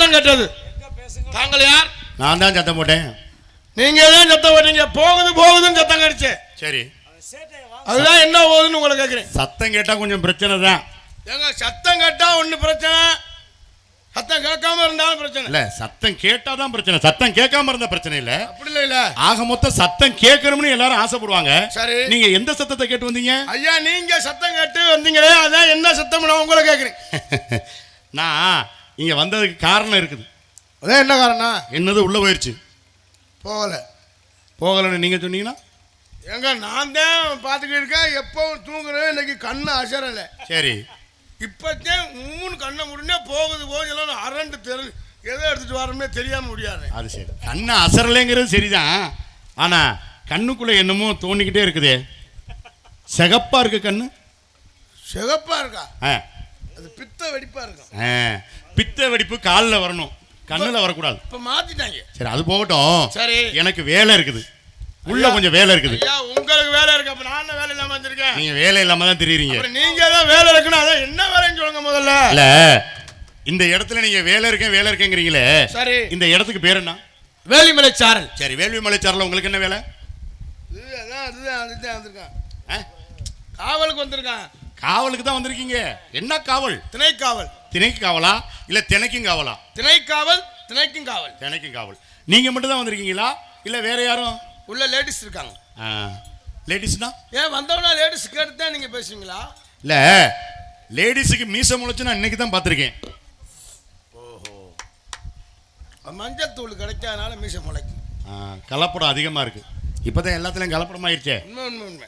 சத்தம் கேட்டது. தாங்கள் யார்? நான் தான் சத்தம் போட்டேன். நீங்க தான் சத்தம் போட்டீங்க. போகுதுன்னு சத்தம் கேட்டுச்சு. சரி, அதுதான் என்ன போகுதுன்னு உங்களை கேட்கிறேன். சத்தம் கேட்டா கொஞ்சம் பிரச்சனை தான். ஏங்க சத்தம் கேட்டா ஒண்ணு பிரச்சனை, சத்தம் கேட்காம இருந்தாலும் பிரச்சனை இல்ல. சத்தம் கேட்டாதான் பிரச்சனை, சத்தம் கேட்காம இருந்தா பிரச்சனை இல்ல. அப்படி இல்ல. ஆக மொத்தம் சத்தம் கேட்கணும்னு எல்லாரும் ஆசைப்படுவாங்க. சரி, நீங்க எந்த சத்தத்தை கேட்டு வந்தீங்க? ஐயா நீங்க சத்தம் கேட்டு வந்தீங்களே, அதான் என்ன சத்தம் நான் உங்களை கேட்கிறேன். நான் இங்க வந்ததுக்கு காரணம் இருக்குது. அதான் என்ன காரணம்? என்னது உள்ள போயிருச்சு. போகலன்னு நீங்க சொன்னீங்கன்னா எங்க நான் தான் பார்த்துக்கிட்டு இருக்கேன். எப்பவும் தூங்குறேன், இன்னைக்கு கண்ணு அசரல. சரி, இப்போதான் 3 கண்ணை முடிஞ்சா போகுது அரண்டு தெரு எதோ எடுத்துட்டு வரமே தெரியாம முடியாது. அது சரி, கண்ணு அசரலைங்கிறது சரிதான். ஆனா கண்ணுக்குள்ள என்னமோ தோண்டிக்கிட்டே இருக்குதே. சிகப்பா இருக்கு கண்ணு. சிகப்பா இருக்கா? அது பித்த வெடிப்பா இருக்கும். பித்த வெடிப்பு காலில் வரணும், கண்ணுல வரக்கூடாது. இப்ப மாத்திட்டாங்க. சரி, அது போகட்டும். சரி, எனக்கு வேலை இருக்குது, உள்ள கொஞ்சம் வேலை இருக்குது. ஐயா உங்களுக்கு வேலை இருக்கு, அப்ப நான் வேலை இல்லாம வந்திருக்கேன். நீங்க வேலை இல்லாம தான் தெரியுறீங்க. நீங்க தான் வேலை இருக்குன்னு அதான் என்ன வேலைன்னு சொல்லுங்க முதல்ல. இல்ல, இந்த இடத்துல நீங்க வேலை இருக்கேங்கிறீங்களே. சரி, இந்த இடத்துக்கு பேர் என்ன? வேலிமலை சாரல். சரி, வேலிமலை சாரல். உங்களுக்கு என்ன வேலை? அதுதான் வந்திருக்கான். காவலுக்கு வந்திருக்கான். காவலுக்கு தான் வந்திருக்கீங்க. என்ன காவல்? திணைக்காவல். திணைக்கு காவலா இல்ல திணைக்கும் காவலா? திணைக்காவல், திணைக்கும் காவல். திணைக்கும் காவல். நீங்க மட்டும் தான் வந்திருக்கீங்களா இல்ல வேற யாரும் உள்ள லேடிஸ் இருக்காங்க? லேடிஸ்னா ஏன் வந்தவனா லேடிஸ் கேட்டு தான் நீங்க பேசுவீங்களா? இல்ல, லேடிஸுக்கு மீசை முளைச்சு நான் இன்னைக்கு தான் பார்த்துருக்கேன். ஓஹோ, மஞ்சள் தூள் கிடைக்காதனால மீசை முளைக்கும். கலப்படம் அதிகமா இருக்கு. இப்பதான் எல்லாத்துலயும் கலப்படமாயிருச்சே.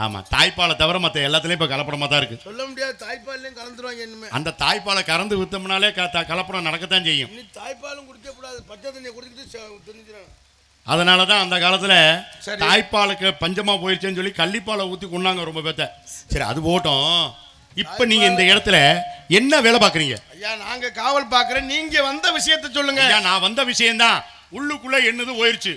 ஆமா, தாய்ப்பாலை தவிர மற்ற எல்லாத்துலயும் இப்ப கலப்படமா தான் இருக்கு. சொல்ல முடியாது, தாய்ப்பாலையும் கலந்துருவாங்க. இனிமே அந்த தாய்ப்பாலை கறந்து வித்தோம்னாலே கலப்படம் நடக்கத்தான் செய்யும். தாய்ப்பாலும் குடிக்க கூடாது, பச்சை தண்ணியை குடிச்சிட்டு தெரிஞ்சிடும். அதனாலதான் அந்த காலத்துல தாய்ப்பாலுக்கு பஞ்சமா போயிருச்சேன்னு சொல்லி கள்ளிப்பாலை ஊத்தி கொண்டாங்க ரொம்ப பேத்த. சரி, அது போட்டோம். இப்ப நீங்க இந்த இடத்துல என்ன வேலை பாக்குறீங்க? ஐயா நாங்க காவல் பாக்குறேன், நீங்க வந்த விஷயத்தை சொல்லுங்க. நான் வந்த விஷயம்தான். உள்ளுக்குள்ள என்னது போயிருச்சு.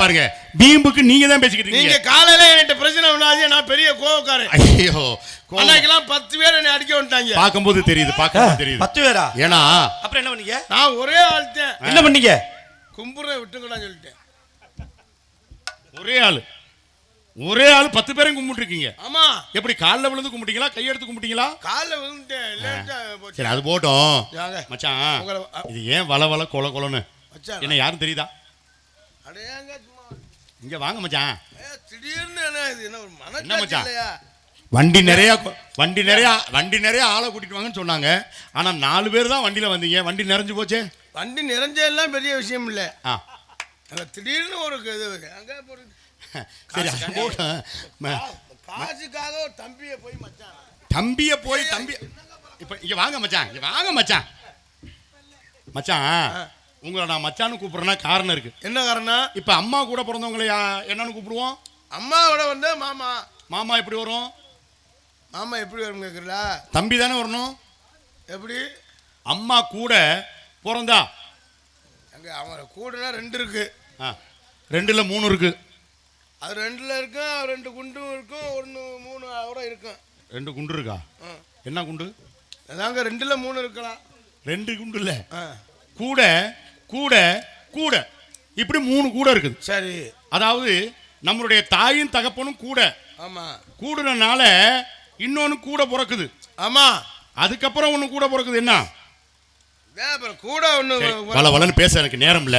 பாருங்க, பீம்புக்கு நீங்க தான் பேசிக்கிட்டு இருக்கீங்க. காலையில என்கிட்ட பிரச்சனை, நான் பெரிய கோவக்காரன். ஐயோ, அன்னைக்கெல்லாம் 10 பேர் என்னை அடிக்க வந்துட்டாங்க. பார்க்கும்போது தெரியுது, பார்க்கும்போது தெரியுது. 10 பேரா? ஏன்னா அப்புறம் என்ன பண்ணீங்க? நான் ஒரே ஆள் தான். என்ன பண்ணீங்க? கும்புற விட்டுங்கன்னு சொல்லிட்டேன். ஒரே ஆள் 10 பேரையும் கும்பிட்டு இருக்கீங்க. ஆமா. எப்படி காலில் விழுந்து கும்பிட்டீங்களா, கையெடுத்து கும்பிட்டீங்களா? காலில் விழுந்துட்டேன். சரி, அது போட்டோம். மச்சான், இது ஏன் வள கொல கொலன்னு என்ன யாரும் தெரியுதா? இங்க வாங்க மச்சான். திடீர்னு என்ன மச்சான், வண்டி நிறைய ஆளை கூட்டிட்டு வாங்கன்னு சொன்னாங்க. ஆனா 4 பேர் தான் வண்டியில வந்தீங்க. வண்டி நிறைஞ்சு போச்சே. வண்டி நிறைஞ்செல்லாம் பெரிய விஷயம் இல்ல. திடீர்னு ஒரு காசுக்காக ஒரு தம்பியை போய் இப்ப இங்க வாங்க மச்சான். உங்களை நான் மச்சான்னு கூப்பிடுறேன்னா காரணம் இருக்கு. என்ன காரணம்? இப்ப அம்மா கூட பிறந்தவங்களை என்னன்னு கூப்பிடுவோம்? அம்மாவோட வந்து மாமா. மாமா எப்படி வரும்? மாமா எப்படி வரும் கேக்குறா? தம்பி தானே வரணும். எப்படி? அம்மா கூட பிறந்தா அங்க அவன் கூடனா 2 இருக்கு. 2ல 3 இருக்கு. அது 2ல இருக்கும், 2 குண்டும் இருக்கும், 1 3 அவர இருக்கும். 2 குண்டு இருக்கா? என்ன குண்டு? அதாங்க 2ல 3 இருக்கலாம். 2 குண்டு இல்ல, கூட கூட கூட இப்படி 3 கூட இருக்குது. சரி, அதாவது நம்மளுடைய தாயும் தகப்பனும் கூட. ஆமா. கூடுறனால இன்னொன்னு கூட பிறக்குது. ஆமா. அதுக்கப்புறம் ஒண்ணு கூட பிறக்குது. என்ன கூட ஒண்ணு? வளவளன்னு பேச எனக்கு நேரம் இல்ல.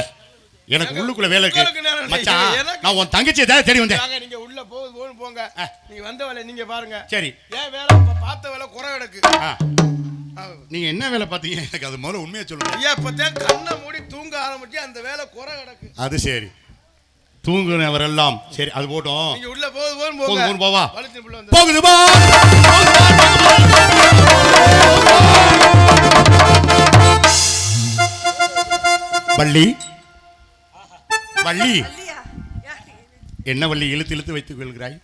எனக்கு உள்ளுக்குள்ள வேலை இருக்கு மச்சான். நான் உன் தங்கச்சியை தான் தேடி வந்தேன். நீங்க உள்ள போங்க. நீங்க வந்த வேலை நீங்க பாருங்க. சரி, ஏன் வேலை பார்த்த வேலை குறை கிடக்கு. நீங்க என்ன வேலை பார்த்தீங்க எனக்கு அது முதல்ல உண்மையா சொல்லுங்க. ஐயா இப்பதான் கண்ணை மூடி தூங்க ஆரம்பிச்சு அந்த வேலை குறை கிடக்கு. அது சரி, தூங்குனவரெல்லாம் சரி, அது போட்டோம். நீங்க உள்ள போவா போகுது பா. வள்ளி என்ன வள்ளி இழுத்து இழுத்து வைத்துக் கொள்கிறாய்?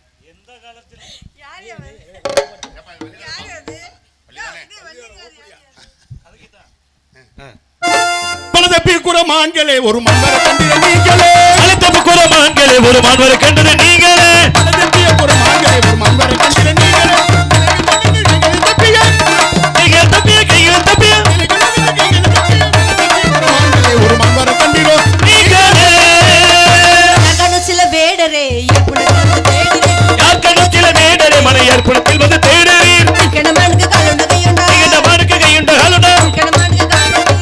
பலதப்பி குரமான்களே ஒரு மன்மர கண்டது நீங்களே. பலதப்பி குரமான்களே ஒரு மன்மர கண்டது நீங்களே. பலதப்பி குரமான்களே ஒரு மன்மர கண்டது நீங்களே. மலை ஏற்படத்தில் வந்து தேடுவீர் சிக்கனமானுக்கு காலுண்டு கையுண்டா இந்த மானுக்கு கையுண்டு காலுண்டா சிக்கனமானுக்கு காலுண்டு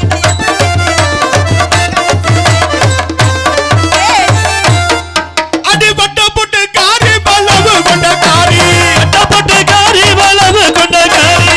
அடிபட்ட புட்டு காரி பல்லவு கொண்ட காரி கட்டப்பட்டு காரி வளவு கொண்ட காரி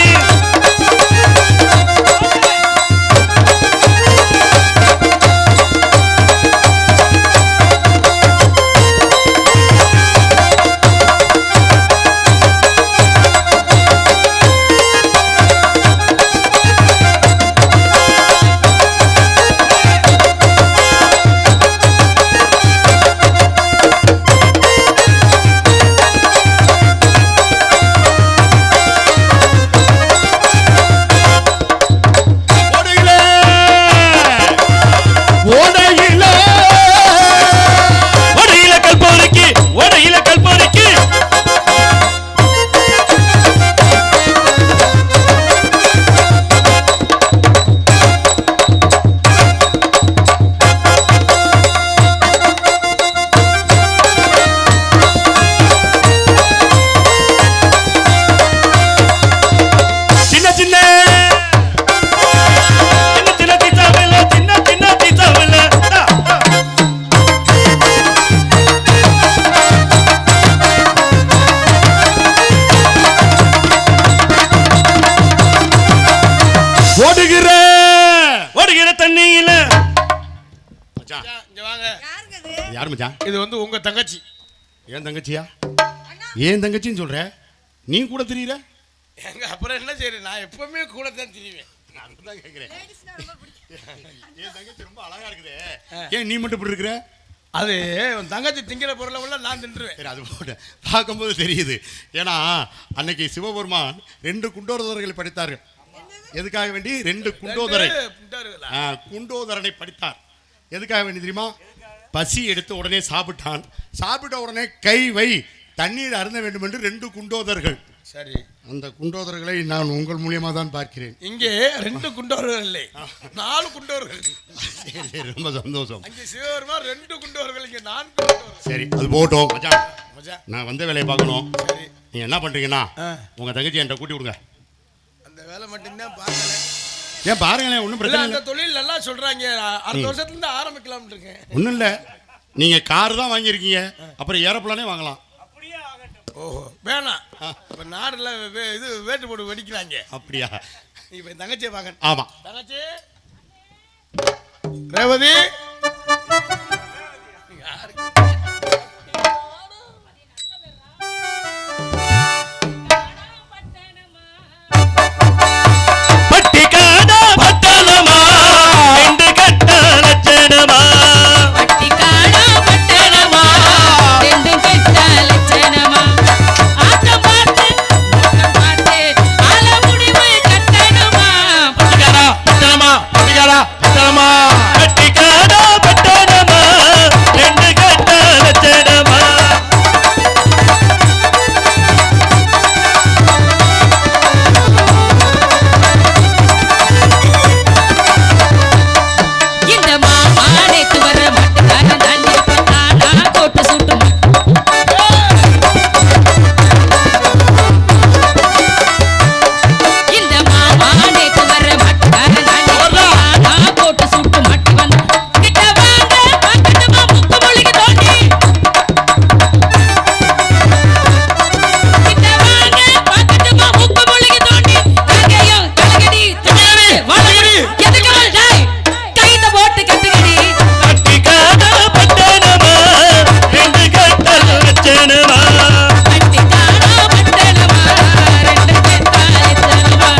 ஓடையில ஒடையில கல்போரிக்கு ஒடையில கல்போரிக்கு சின்ன சின்ன சின்ன சின்ன தீசாவில சின்ன சின்ன தீசாவில ஓடுகிற ஓடுகிற தண்ணியில மச்சான், இங்க வாங்க. யாருங்க அது யாரு மச்சான்? இது வந்து உங்க தங்கச்சி. ஏன் தங்கச்சியா? ஏன் தங்கச்சின்னு சொல்ற? நீ கூட தெரியற? எங்க அப்புறம் என்ன செய்யறது? நான் எப்பவுமே கூட தான் திரிவேன். நான் கேக்குறேன். லேடிஸ்னா ரொம்ப பிடிக்கும் ஏன் தங்கச்சி ரொம்ப அழகா இருக்குதே. ஏன் நீ மட்டும் இப்படி இருக்கிற? அது உன் தங்கச்சி திங்கிற பொருளை உள்ள நான் தின்றுவேன். சரி, அது போட்டு பார்க்கும்போது தெரியுது. ஏன்னா அன்னைக்கு சிவபெருமான் 2 குண்டோதரர்களை படித்தார்கள். எதுக்காக வேண்டி? 2 குண்டோதரை புண்டாருங்களா? குண்டோதரனை படித்தார். எதுக்காக வேண்டி தெரியுமா? பசி எடுத்து உடனே சாப்பிட்டான். சாப்பிட்ட உடனே கை வை தண்ணீர் அருந்த வேண்டும் என்று 2 குண்டோதர்கள். சரி, அந்த குண்டோதர்களை நான் உங்கள் மூலியமா தான் பார்க்கிறேன். இங்கே 2 குண்டோர்கள் இல்லை, 4 குண்டோர்கள். சரி, சரி, ரொம்ப சந்தோஷம். அங்கே சிவபெருமான் 2 குண்டோர்கள், இங்கே 4 குண்டோர்கள். சரி, அது போட்டோம் மச்சான். மச்சான், நான் வந்த வேலையை பார்க்கணும். சரி, நீங்க என்ன பண்றீங்கன்னா ஆ. உங்க தங்கச்சி என்கிட்ட கூட்டி விடுங்க. அந்த வேலை மட்டும்தான் பார்க்கல. ஏன் பாருங்களேன், ஒன்றும் இல்ல, பிரச்சனை அந்த இல்லை. தொழில் நல்லா சொல்றாங்க. அடுத்த வருஷத்துல இருந்து ஆரம்பிக்கலாம்னு இருக்கேன். ஒன்றும் இல்லை, நீங்க கார் தான் வாங்கியிருக்கீங்க, அப்புறம் ஏரோப்ளானே வாங்கலாம். ஓஹோ, வேணாம். இப்ப நாடுல இது வேட்டு போட்டு வெடிக்கிறாங்க. அப்படியா? இப்ப என் தங்கச்சியை பார்க்கணும். ஆமா. தங்கச்சி ரேவதி, யாருக்கு? பட்டிக்காடா பட்டணமா ரெண்டு கட்ட லட்சணமா பட்டிக்காடா பட்டணமா ரெண்டு கெட்ட லட்சணமா ஆட்டம் பார்த்து நோக்கம் பார்த்து ஆள முடிவு கட்டணமா பட்டிக்காடா பட்டணமா பட்டிக்காடா பட்டணமா பட்டிக்காடா பட்டணமா ரெண்டு கட்ட லட்சணமா இந்த மாமா நேத்து வர மாட்டுக்காரன் தாண்டி பார்த்தானா கோட்டு சுட்டு இந்த மாமா நேத்து வர மாட்டுக்காரன் தாண்டி பார்த்தானா கோட்டு சுட்டு மாட்டி வந்த கிட்ட வாங்க பக்கத்துமா முக்கு மொழிக்கு தோண்டி கிட்ட வாங்க பக்கத்துமா முக்கு மொழிக்கு தோண்டி தங்கையோ கலகடி துணியடி வாழகடி எதுக்கு டேய் கைத போட்டு கட்டுகடி பட்டிக்காடா பட்டணமா ரெண்டு கட்ட லட்சணமா பட்டிக்காடா பட்டணமா ரெண்டு கெட்ட லட்சணமா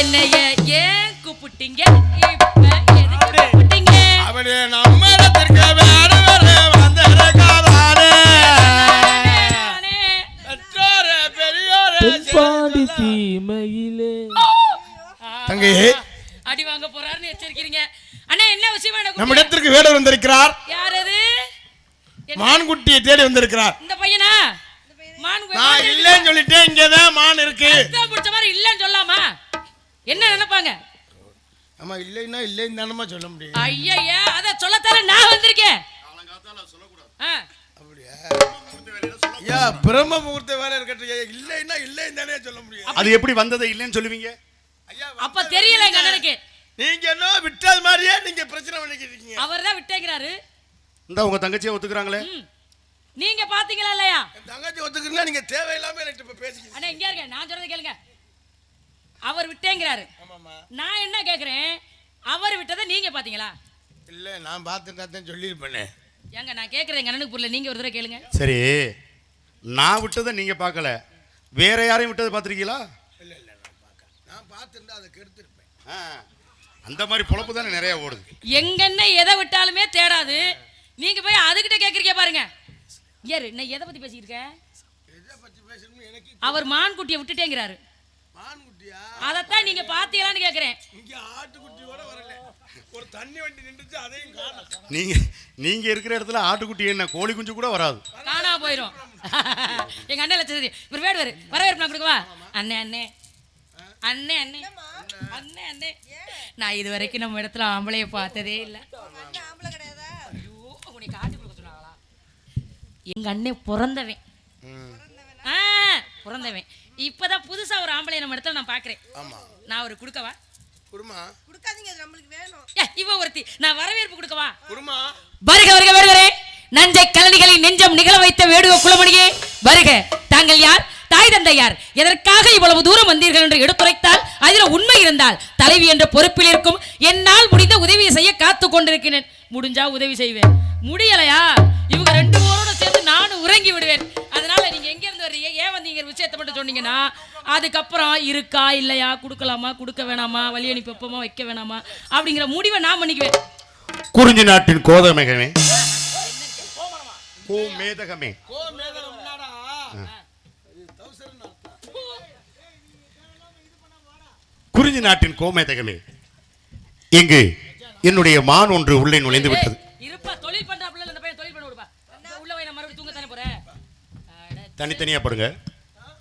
என்னைய ஏன் கூப்பிட்டீங்க இப்ப எதுக்கு கூப்பிட்டீங்க அவனே நம்ம இடத்திற்கு வேறு வந்திருக்காரே. பெற்றோரே, பெரியோரே, பாண்டி தீமையிலே தங்கை, அடி வாங்க போறாருன்னு எச்சரிக்கிறீங்க அண்ணா. என்ன விஷயமா என்ன நம்ம கூப்பிட்டீங்க? இடத்திற்கு வேடர் வந்திருக்கிறார். யார் அது? மான்குட்டியை தேடி வந்திருக்கிறார். இந்த பையனா? மான் நான் இல்லைன்னு சொல்லிட்டேன், இங்கதான் மான் இருக்கு. அதான் பிடிச்ச மாதிரி இல்லன்னு சொல்லாமா? என்ன நினைப்பாங்க? ஆமா, இல்லைன்னா இல்லைன்னு தானமா சொல்ல முடியும். ஐயா அத சொல்லத்தானே நான் வந்திருக்கேன். ஆ, அப்படி முடியும்? ஐயா பிரம்ம முகூர்த்த வேலை இருக்கட்டும், இல்லைன்னா இல்லைன்னு தானே சொல்ல முடியும். அது எப்படி வந்ததை இல்லைன்னு சொல்லுவீங்க? ஐயா அப்ப தெரியல எங்க அண்ணனுக்கு. நீங்க என்ன விட்டது மாதிரியே நீங்க பிரச்சனை பண்ணிக்கிட்டு இருக்கீங்க. அவர் தான் விட்டேங்கிறாரு. இந்த உங்க தங்கச்சியை ஒத்துக்கிறாங்களே, நீங்க பாத்தீங்களா இல்லையா? என் தங்கச்சி ஒத்துக்கிறீங்களா? நீங்க தேவையில்லாம எனக்கு இப்ப பேசிக்கிட்டு. அண்ணா இங்க இருங்க, நான் சொல்றதை கேளுங்க. அவர் விட்டேங்கிறாரு. ஆமாமா. நான் என்ன கேக்குறேன், அவர் விட்டதை நீங்க பாத்தீங்களா? இல்ல நான் பார்த்துட்டாதான் சொல்லியிருப்பேனே. ஏங்க நான் கேக்குறேன், எங்க அண்ணனுக்கு புரியல, நீங்க ஒரு தடவை கேளுங்க. சரி நான் விட்டதை நீங்க பார்க்கல, வேற யாரையும் விட்டதை பார்த்துருக்கீங்களா? இல்ல இல்ல நான் பார்க்க, நான் பார்த்துருந்தா அதை கெடுத்திருப்பேன். அந்த மாதிரி பொழப்பு தானே நிறைய ஓடுது. எங்க அண்ணன் எதை விட்டாலுமே தேடாது, நீங்க போய் அதுகிட்ட கேக்குறீங்க பாருங்க. யாரு நான் எதை பத்தி பேசிட்டு இருக்கேன்? எதை பத்தி பேசணும்னு எனக்கு. அவர் மான்குட்டியை விட்டுட்டேங்கிறாரு. மான்குட்டியா? அதைத்தான் நீங்க பாத்தீங்களான்னு கேக்குறேன். இங்க ஆட்டுக்குட்டியோட வரல, ஒரு தண்ணி வண்டி நின்றுச்சு, அதையும் காணோம். நீங்க இருக்கிற இடத்துல ஆட்டுக்குட்டி என்ன கோழி குஞ்சு கூட வராது, காணா போயிடும். எங்க அண்ணன் லட்சதி இவர் வேடுவாரு, வரவேற்பு நான் கொடுக்கவா? அண்ணே அண்ணே அண்ணே அண்ணே அண்ணே அண்ணே, நான் இது வரைக்கும் நம்ம இடத்துல ஆம்பளைய பார்த்ததே இல்லை. ஐயோ உன்னை காட்டி கொடுக்க சொன்னாங்களா? எங்க அண்ணன் பிறந்தவன், பிறந்தவன். இப்பதான் புதுசா ஒரு ஆம்பளை நம்ம இடத்துல நான் பாக்குறேன். ஆமா நான் ஒரு கொடுக்கவா? குடுமா கொடுக்காதீங்க, அது நம்மளுக்கு வேணும். இவ ஒருத்தி, நான் வரவேற்பு கொடுக்கவா? குடுமா வருக வருக வருகிறே, நஞ்சை கலனிகளை நெஞ்சம் நிகழ வைத்த வேடுவ குலமணியே வருக. தாங்கள் யார்? தாய் தந்தை யார்? எதற்காக இவ்வளவு தூரம் வந்தீர்கள் என்று எடுத்துரைத்தால் அதில் உண்மை இருந்தால் தலைவி என்ற பொறுப்பில் இருக்கும் என்னால் முடிந்த உதவியை செய்ய காத்து கொண்டிருக்கிறேன். முடிஞ்சா உதவி செய்வேன், முடியலையா இவங்க ரெண்டு பேரோட சேர்ந்து நானும் உறங்கி விடுவேன். அதனால நீங்க எங்க இருந்து வர்றீங்க, ஏன் வந்தீங்க விஷயத்தை மட்டும் சொன்னீங்கன்னா அதுக்கப்புறம் இருக்கா இல்லையா, கொடுக்கலாமா கொடுக்க வேணாமா, வழி அனுப்பி வைப்போமா வைக்க வேணாமா அப்படிங்கிற முடிவை நான் பண்ணிக்குவேன். குறிஞ்சி நாட்டின் கோதமேகமே, கோமேதகமே, குறிஞ்சி நாட்டின் கோமேதகமே, இங்கு என்னுடைய மான் ஒன்று உள்ளே நுழைந்து விட்டது. இருப்பா, தொழில் பண்றாப்புல அந்த பையன் தொழில் பண்ண விடுப்பா. உள்ள போய் நான் மறுபடியும் தூங்க தானே போறேன். தனித்தனியா படுங்க.